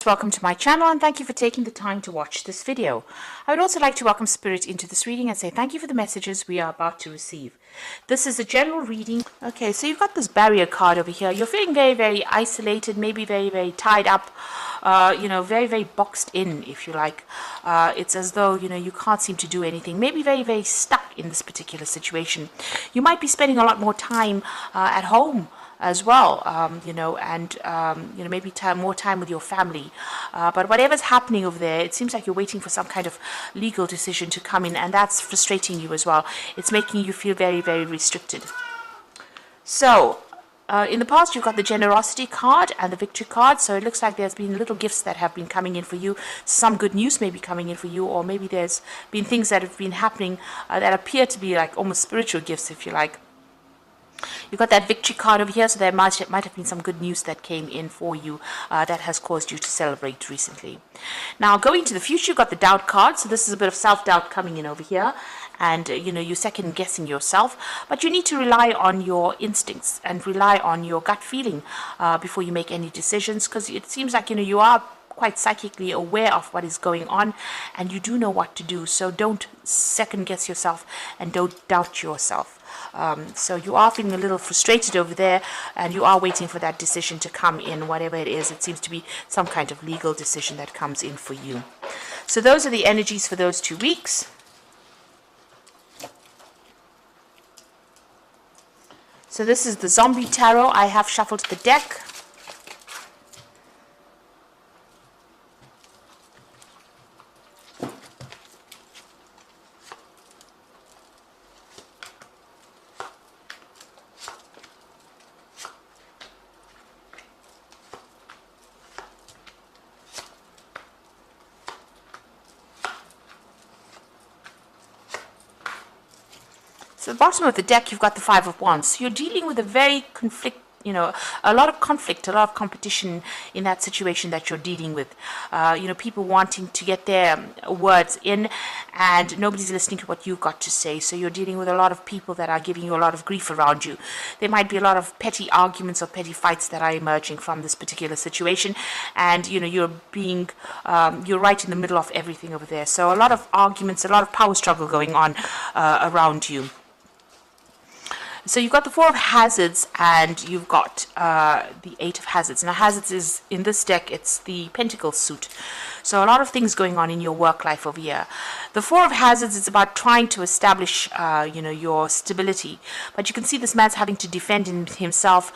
Welcome to my channel and thank you for taking the time to watch this video. I would also like to welcome Spirit into this reading and say thank you for the messages we are about to receive. This is a general reading. Okay, so you've got this barrier card over here. You're feeling very, very isolated, maybe very, very tied up, very, very boxed in, if you like. It's as though, you can't seem to do anything. Maybe very, very stuck in this particular situation. You might be spending a lot more time at home as well, maybe more time with your family. But whatever's happening over there, it seems like you're waiting for some kind of legal decision to come in, and that's frustrating you as well. It's making you feel very, very restricted. So, in the past, you've got the generosity card and the victory card. So it looks like there's been little gifts that have been coming in for you. Some good news may be coming in for you, or maybe there's been things that have been happening that appear to be like almost spiritual gifts, if you like. You've got that victory card over here, so there might have been some good news that came in for you that has caused you to celebrate recently. Now, going to the future, you've got the doubt card, so this is a bit of self-doubt coming in over here, and you're second-guessing yourself, but you need to rely on your instincts and rely on your gut feeling before you make any decisions, because it seems like, you are quite psychically aware of what is going on, and you do know what to do, so don't second-guess yourself and don't doubt yourself. So you are feeling a little frustrated over there, and you are waiting for that decision to come in, whatever it is. It seems to be some kind of legal decision that comes in for you. So those are the energies for those 2 weeks. So this is the Zombie Tarot. I have shuffled the deck. So at the bottom of the deck, you've got the Five of Wands. So you're dealing with a very a lot of conflict, a lot of competition in that situation that you're dealing with. People wanting to get their words in, and nobody's listening to what you've got to say. So you're dealing with a lot of people that are giving you a lot of grief around you. There might be a lot of petty arguments or petty fights that are emerging from this particular situation, and you're right in the middle of everything over there. So a lot of arguments, a lot of power struggle going on around you. So you've got the Four of Hazards, and you've got the Eight of Hazards. Now, Hazards is, in this deck, it's the Pentacles suit. So a lot of things going on in your work life over here. The Four of Hazards is about trying to establish, your stability. But you can see this man's having to defend himself.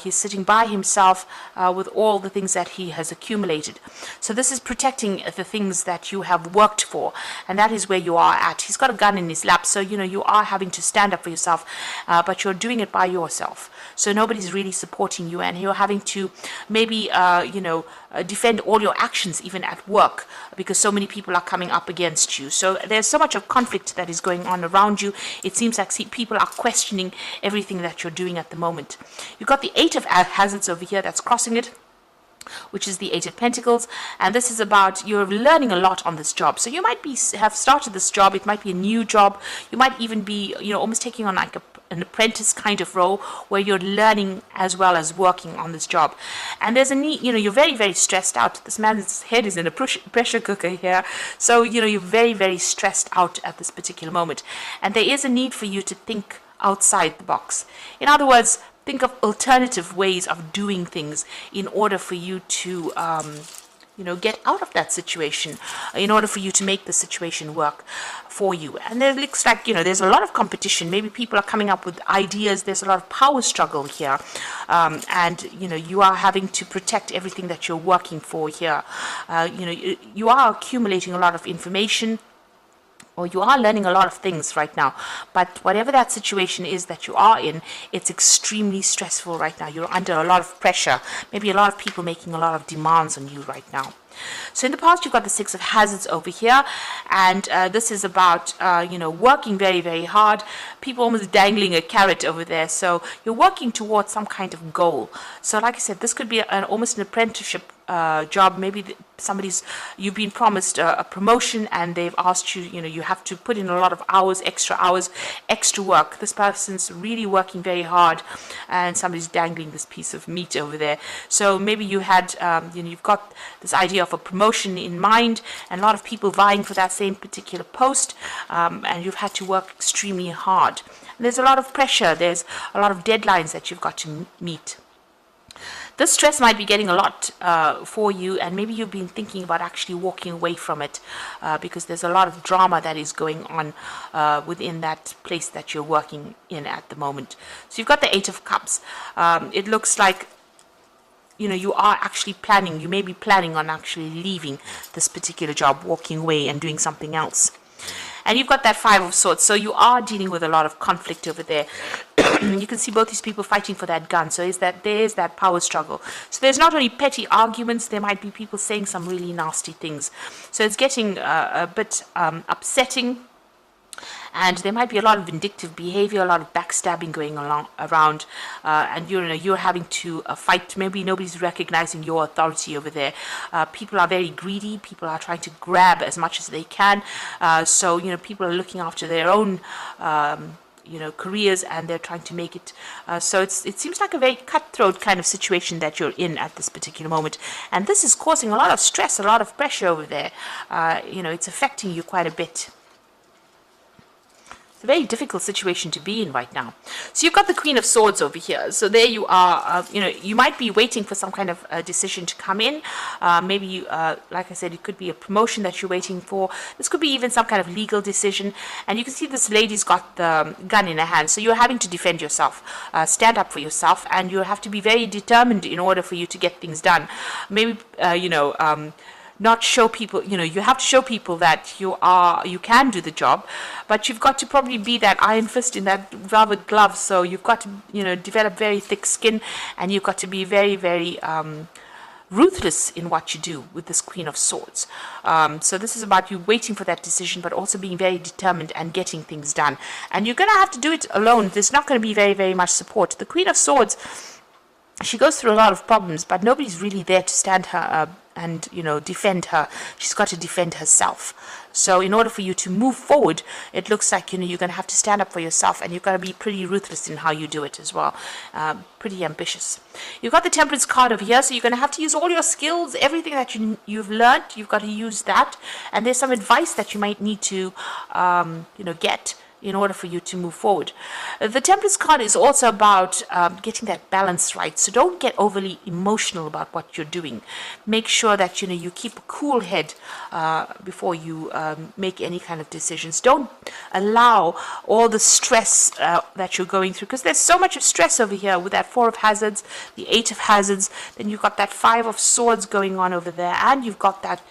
He's sitting by himself with all the things that he has accumulated. So this is protecting the things that you have worked for, and that is where you are at. He's got a gun in his lap, so you are having to stand up for yourself, but you're doing it by yourself. So nobody's really supporting you, and you're having to maybe defend all your actions even at work, because so many people are coming up against you. So there's so much of conflict that is going on around you. It seems like people are questioning everything that you're doing at the moment. You've got the Eight of Hazards over here that's crossing it, which is the Eight of Pentacles, and this is about you're learning a lot on this job. So you might have started this job. It might be a new job. You might even be almost taking on like an apprentice kind of role where you're learning as well as working on this job. And there's a need, you're very, very stressed out. This man's head is in a pressure cooker here. So, you're very, very stressed out at this particular moment. And there is a need for you to think outside the box. In other words, think of alternative ways of doing things in order for you to get out of that situation, in order for you to make the situation work for you. And it looks like, there's a lot of competition. Maybe people are coming up with ideas. There's a lot of power struggle here. And, you are having to protect everything that you're working for here. You are accumulating a lot of information, or you are learning a lot of things right now. But whatever that situation is that you are in, it's extremely stressful right now. You're under a lot of pressure. Maybe a lot of people making a lot of demands on you right now. So in the past, you've got the Six of Hazards over here, and this is about, working very, very hard. People almost dangling a carrot over there. So you're working towards some kind of goal. So like I said, this could be almost an apprenticeship job. Maybe you've been promised a promotion, and they've asked you, you have to put in a lot of hours, extra work. This person's really working very hard, and somebody's dangling this piece of meat over there. So maybe you had, you've got this idea of a promotion in mind, and a lot of people vying for that same particular post, and you've had to work extremely hard. And there's a lot of pressure. There's a lot of deadlines that you've got to meet. This stress might be getting a lot for you, and maybe you've been thinking about actually walking away from it because there's a lot of drama that is going on within that place that you're working in at the moment. So you've got the Eight of Cups. It looks like you are actually planning, you may be planning on actually leaving this particular job, walking away and doing something else. And you've got that Five of Swords, so you are dealing with a lot of conflict over there. You can see both these people fighting for that gun, so there is that power struggle. So there's not only petty arguments, there might be people saying some really nasty things. So it's getting a bit upsetting. And there might be a lot of vindictive behavior, a lot of backstabbing going around, and you're having to fight. Maybe nobody's recognizing your authority over there. People are very greedy. People are trying to grab as much as they can. So people are looking after their own careers, and they're trying to make it. So it seems like a very cutthroat kind of situation that you're in at this particular moment, and this is causing a lot of stress, a lot of pressure over there. It's affecting you quite a bit. A very difficult situation to be in right now. So you've got the Queen of Swords over here. So there you are. You might be waiting for some kind of decision to come in. Maybe, like I said, it could be a promotion that you're waiting for. This could be even some kind of legal decision. And you can see this lady's got the gun in her hand. So you're having to defend yourself, stand up for yourself, and you have to be very determined in order for you to get things done. Maybe, not show people, you have to show people that you can do the job, but you've got to probably be that iron fist in that velvet glove. So you've got to, develop very thick skin, and you've got to be very, very ruthless in what you do with this Queen of Swords. So this is about you waiting for that decision, but also being very determined and getting things done. And you're going to have to do it alone. There's not going to be very, very much support. The Queen of Swords, she goes through a lot of problems, but nobody's really there to stand her up and defend her. She's got to defend herself. So in order for you to move forward, it looks like you're going to have to stand up for yourself, and you've got to be pretty ruthless in how you do it as well. Pretty ambitious. You've got the Temperance card over here, so you're going to have to use all your skills, everything that you've learned. You've got to use that, and there's some advice that you might need to get in order for you to move forward. The Temperance card is also about getting that balance right. So don't get overly emotional about what you're doing. Make sure that you keep a cool head before you make any kind of decisions. Don't allow all the stress that you're going through, because there's so much of stress over here with that Four of Hazards, the Eight of Hazards, then you've got that Five of Swords going on over there, and you've got that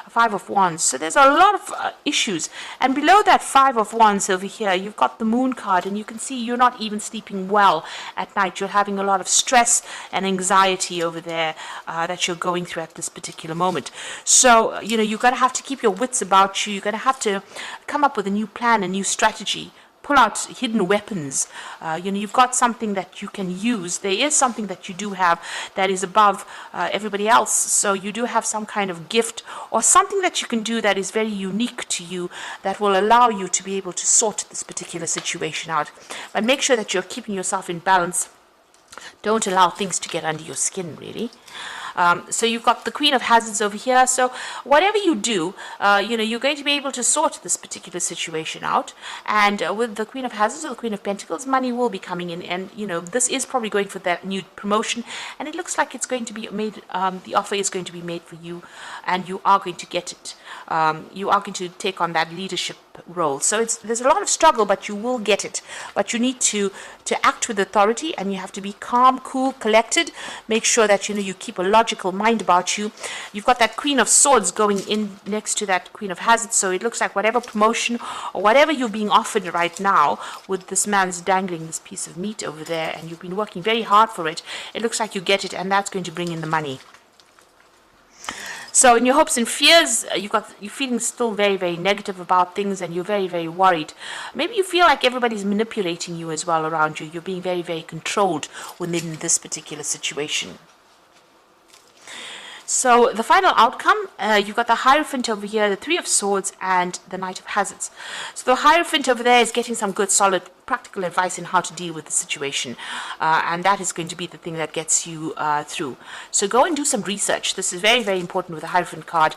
Five of Wands. So there's a lot of issues. And below that Five of Wands over here, you've got the Moon card, and you can see you're not even sleeping well at night. You're having a lot of stress and anxiety over there that you're going through at this particular moment. So, you're going to have to keep your wits about you. You're going to have to come up with a new plan, a new strategy. Pull out hidden weapons. You've got something that you can use. There is something that you do have that is above everybody else. So you do have some kind of gift or something that you can do that is very unique to you, that will allow you to be able to sort this particular situation out. But make sure that you're keeping yourself in balance. Don't allow things to get under your skin, really. So you've got the Queen of Hazards over here. So whatever you do, you're going to be able to sort this particular situation out. And with the Queen of Hazards or the Queen of Pentacles, money will be coming in. And, this is probably going for that new promotion. And it looks like it's going to be made, the offer is going to be made for you. And you are going to get it. You are going to take on that leadership role. So there's a lot of struggle, but you will get it. But you need to act with authority, and you have to be calm, cool, collected. Make sure that you keep a logical mind about you. You've got that Queen of Swords going in next to that Queen of Hazards. So it looks like whatever promotion or whatever you're being offered right now, with this man's dangling this piece of meat over there, and you've been working very hard for it, it looks like you get it, and that's going to bring in the money. So in your hopes and fears, you're feeling still very, very negative about things, and you're very, very worried. Maybe you feel like everybody's manipulating you as well around you. You're being very, very controlled within this particular situation. So the final outcome, you've got the Hierophant over here, the Three of Swords, and the Knight of Hazards. So the Hierophant over there is getting some good, solid, practical advice in how to deal with the situation. And that is going to be the thing that gets you through. So go and do some research. This is very, very important with the Hierophant card.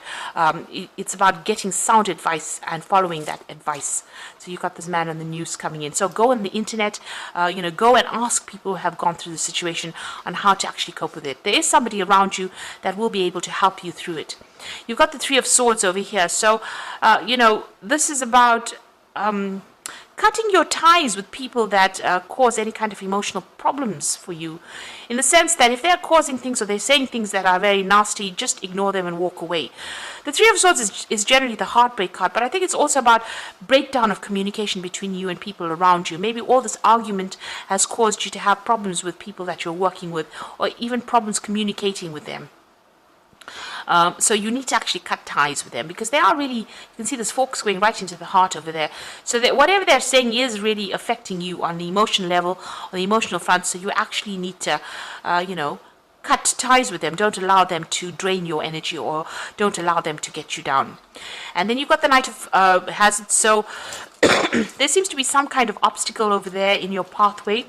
It's about getting sound advice and following that advice. So you've got this man on the news coming in. So go on the internet, go and ask people who have gone through the situation on how to actually cope with it. There is somebody around you that will be able to help you through it. You've got the Three of Swords over here. So, this is about cutting your ties with people that cause any kind of emotional problems for you, in the sense that if they're causing things or they're saying things that are very nasty, just ignore them and walk away. The Three of Swords is generally the heartbreak card, but I think it's also about breakdown of communication between you and people around you. Maybe all this argument has caused you to have problems with people that you're working with, or even problems communicating with them. So you need to actually cut ties with them, because they are really, you can see this forks going right into the heart over there. So that whatever they're saying is really affecting you on the emotional level, on the emotional front. So you actually need to, cut ties with them. Don't allow them to drain your energy, or don't allow them to get you down. And then you've got the Knight of Hazards. So there seems to be some kind of obstacle over there in your pathway.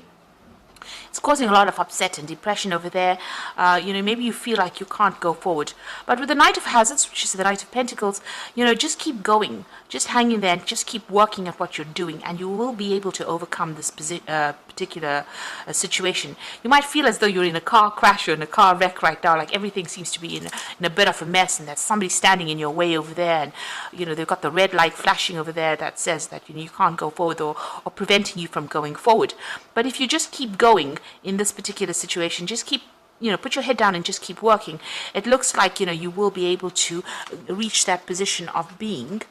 It's causing a lot of upset and depression over there. Maybe you feel like you can't go forward. But with the Knight of Hazards, which is the Knight of Pentacles, just keep going. Just hang in there and just keep working at what you're doing, and you will be able to overcome this particular situation. You might feel as though you're in a car crash or in a car wreck right now, like everything seems to be in a bit of a mess, and there's somebody standing in your way over there, and they've got the red light flashing over there that says that you can't go forward, or preventing you from going forward. But if you just keep going in this particular situation, just keep put your head down and just keep working, it looks like you will be able to reach that position of being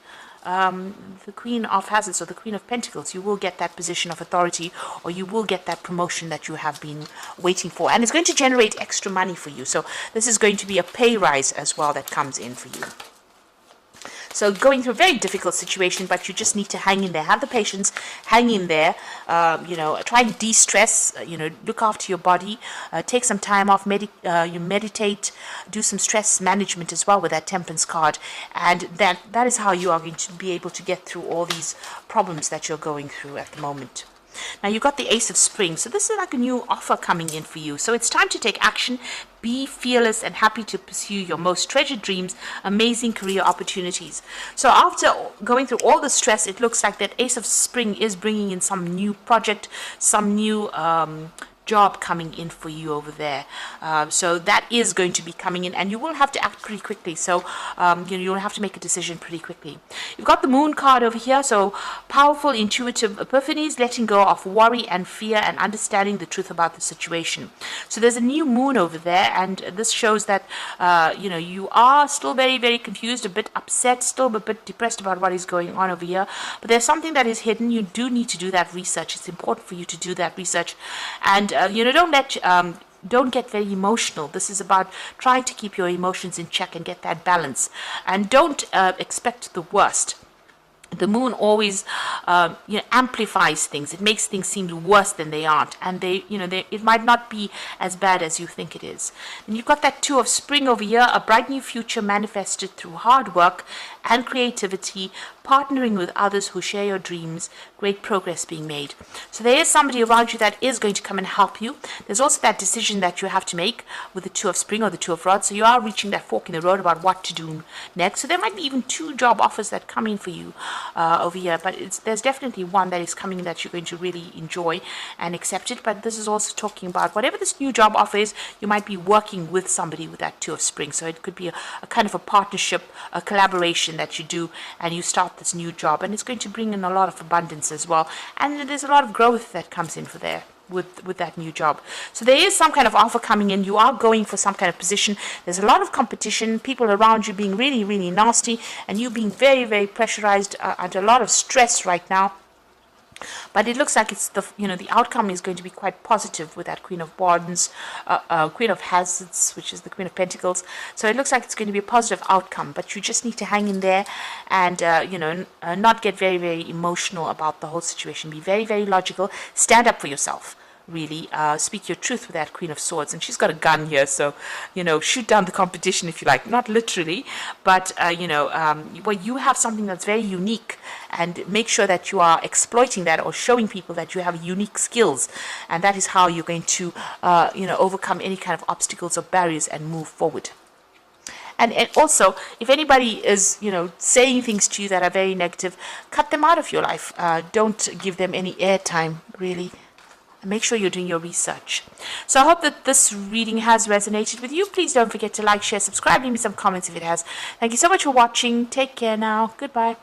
the Queen of Hazards, or the Queen of Pentacles. You will get that position of authority, or you will get that promotion that you have been waiting for, and it's going to generate extra money for you. So this is going to be a pay rise as well that comes in for you. So going through a very difficult situation, but you just need to hang in there. Have the patience, hang in there. Try and de-stress. Look after your body. Take some time off. You meditate. Do some stress management as well with that Temperance card, and that is how you are going to be able to get through all these problems that you're going through at the moment. Now you've got the Ace of Spring. So this is like a new offer coming in for you. So it's time to take action. Be fearless and happy to pursue your most treasured dreams, amazing career opportunities. So after going through all the stress, it looks like that Ace of Spring is bringing in some new project, some new job coming in for you over there. So that is going to be coming in, and you will have to act pretty quickly. So you'll have to make a decision pretty quickly. You've got the Moon card over here. So powerful, intuitive epiphanies, letting go of worry and fear, and understanding the truth about the situation. So there's a new moon over there, and this shows that you are still very, very confused, a bit upset, still a bit depressed about what is going on over here. But there's something that is hidden. You do need to do that research. It's important for you to do that research, and don't get very emotional. This is about trying to keep your emotions in check and get that balance, and don't expect the worst. The moon always amplifies things. It makes things seem worse than they aren't, and it might not be as bad as you think it is. And you've got that Two of Spring over here, a bright new future manifested through hard work and creativity, partnering with others who share your dreams, great progress being made. So there is somebody around you that is going to come and help you. There's also that decision that you have to make with the Two of Spring or the Two of Rods. So you are reaching that fork in the road about what to do next. So there might be even 2 job offers that come in for you over here, but there's definitely one that is coming that you're going to really enjoy and accept it. But this is also talking about whatever this new job offer is, you might be working with somebody with that Two of Spring. So it could be a kind of a partnership, a collaboration that you do, and you start this new job, and it's going to bring in a lot of abundance as well, and there's a lot of growth that comes in for there with that new job. So there is some kind of offer coming in. You are going for some kind of position. There's a lot of competition, people around you being really, really nasty, and you being very, very pressurized under a lot of stress right now. But it looks like it's the outcome is going to be quite positive with that Queen of Wands, Queen of Hazards, which is the Queen of Pentacles. So it looks like it's going to be a positive outcome, but you just need to hang in there and not get very, very emotional about the whole situation. Be very, very logical. Stand up for yourself. really. Speak your truth with that Queen of Swords. And she's got a gun here, so, shoot down the competition if you like. Not literally, but, well, you have something that's very unique, and make sure that you are exploiting that or showing people that you have unique skills. And that is how you're going to, overcome any kind of obstacles or barriers and move forward. And also, if anybody is, saying things to you that are very negative, cut them out of your life. Don't give them any airtime, really. Make sure you're doing your research. So I hope that this reading has resonated with you. Please don't forget to like, share, subscribe, leave me some comments if it has. Thank you so much for watching. Take care now. Goodbye.